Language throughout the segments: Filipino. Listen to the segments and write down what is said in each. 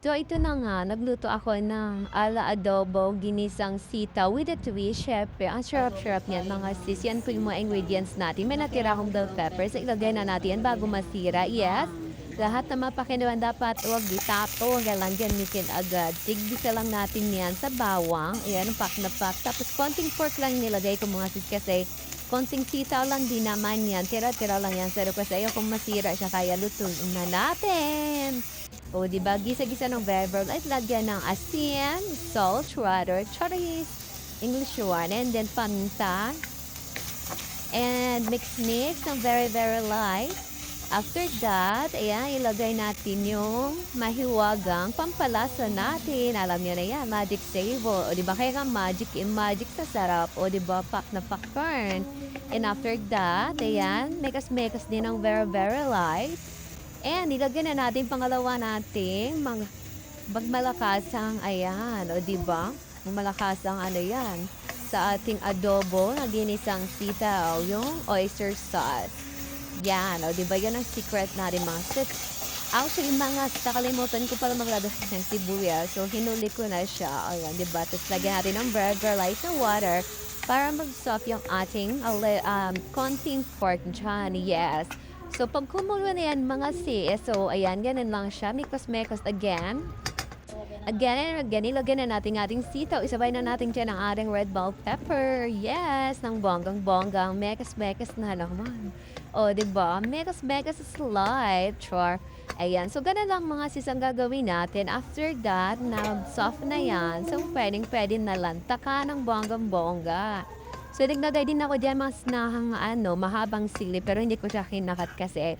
So ito na nga, nagluto ako ng ala adobo, ginisang sitaw with a twist. Syempre, ang sarap-sarap niyan mga sis. Yan po yung mga ingredients natin. May natira akong bell peppers. Ilagay na natin yan bago masira. Yes. Lahat na mapakinuan dapat huwag itato. Kailangan gamitin agad. Tigisa lang natin yan sa bawang. Ayan, pak na pak. Tapos konting pork lang nilagay ko mga sis kasi konting sitaw lang din naman yan. Tira-tira lang yan. Pero kasi ayaw kung masira siya kaya lutuin na natin. O, di ba? Gisa-gisa ng vegetable at lagyan ng asin, salt, water, cherries, English one, and then paminta. And mix-mix ng very light. After that, ayan, ilagay natin yung mahiwagang pampalasa natin. Alam niyo na yan, magic savor. O, di ba? Kaya nga magic sa sarap. O, di ba? Pak na popcorn. And after that, ayan, mekas-mekas din ng very light. And nilagyan na natin pangalawa nating magmalakasang ayan, o 'di ba? Malakasang ano 'yan sa ating adobo na ginisang sitaw, yung oyster sauce. Yan, o 'di ba? Yan ang secret natin mga sis. Actually, mga nakalimutan ko pala maglagay ng sibuyas. So, hinuli ko na siya. Ayan, 'di ba? Tapos lagyan natin ng burger light na water para mag-soft yung ating konting pork dyan. Yes. So, pag kumulo na yan mga sis, so, ayan, ganun lang siya. Mikos-mekos again. Again and again, ilagyan na natin ating sitaw. Isabay na natin dyan ang ating red bell pepper. Yes, ng bonggang-bonggang. Mekos-mekos na naman. O, diba? Mekos-mekos is light. Char. Ayan. So, ganun lang mga sis ang gagawin natin. After that, na-soft na yan. So, pwedeng-pwede na lantakan ng bonggang-bongga. So, naglagay din ako diyan mas mahabang sili pero hindi ko siya kinakat kasi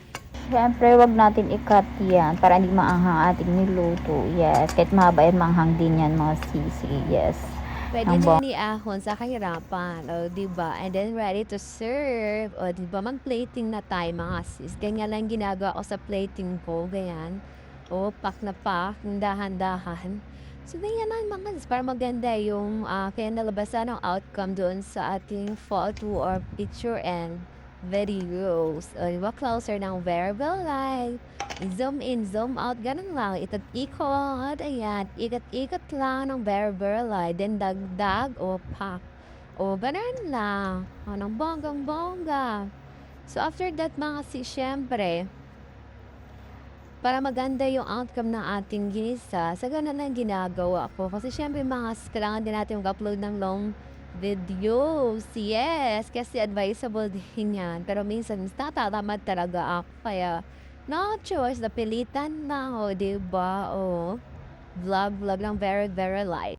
Siyempre, wag natin i-cut yan para hindi maanghang ating niluto. Yes, kahit mahaba yan, manghang din yan mga sisi. Yes. pwede Ang na niahon sa kahirapan. O, diba? And then, ready to serve. O, diba? Mag-plating na tayo mga sis. Ganyan lang ginagawa ko sa plating ko. Ganyan. O, pak na pak. Dahan-dahan. So, ganyan lang mga sis. Para maganda yung kaya nalabasan ng outcome doon sa ating photo or picture and videos. O, diba? Closer ng variable light. Zoom in, zoom out, ganun lang. Ikot-ikot, ayan. Ikot-ikot lang ng very light. Then, dagdag o pak. O, ganun lang. O, ng bonggang-bongga. So, after that, mga syempre, para maganda yung outcome ng ating ginisa, sa ganun lang ginagawa ko. Kasi syempre, kailangan din natin mag-upload ng long videos. Yes, kasi advisable din yan. Pero minsan, natatamad talaga ako. Kaya, no choice, napilitan na ako, diba? O, vlog lang very light.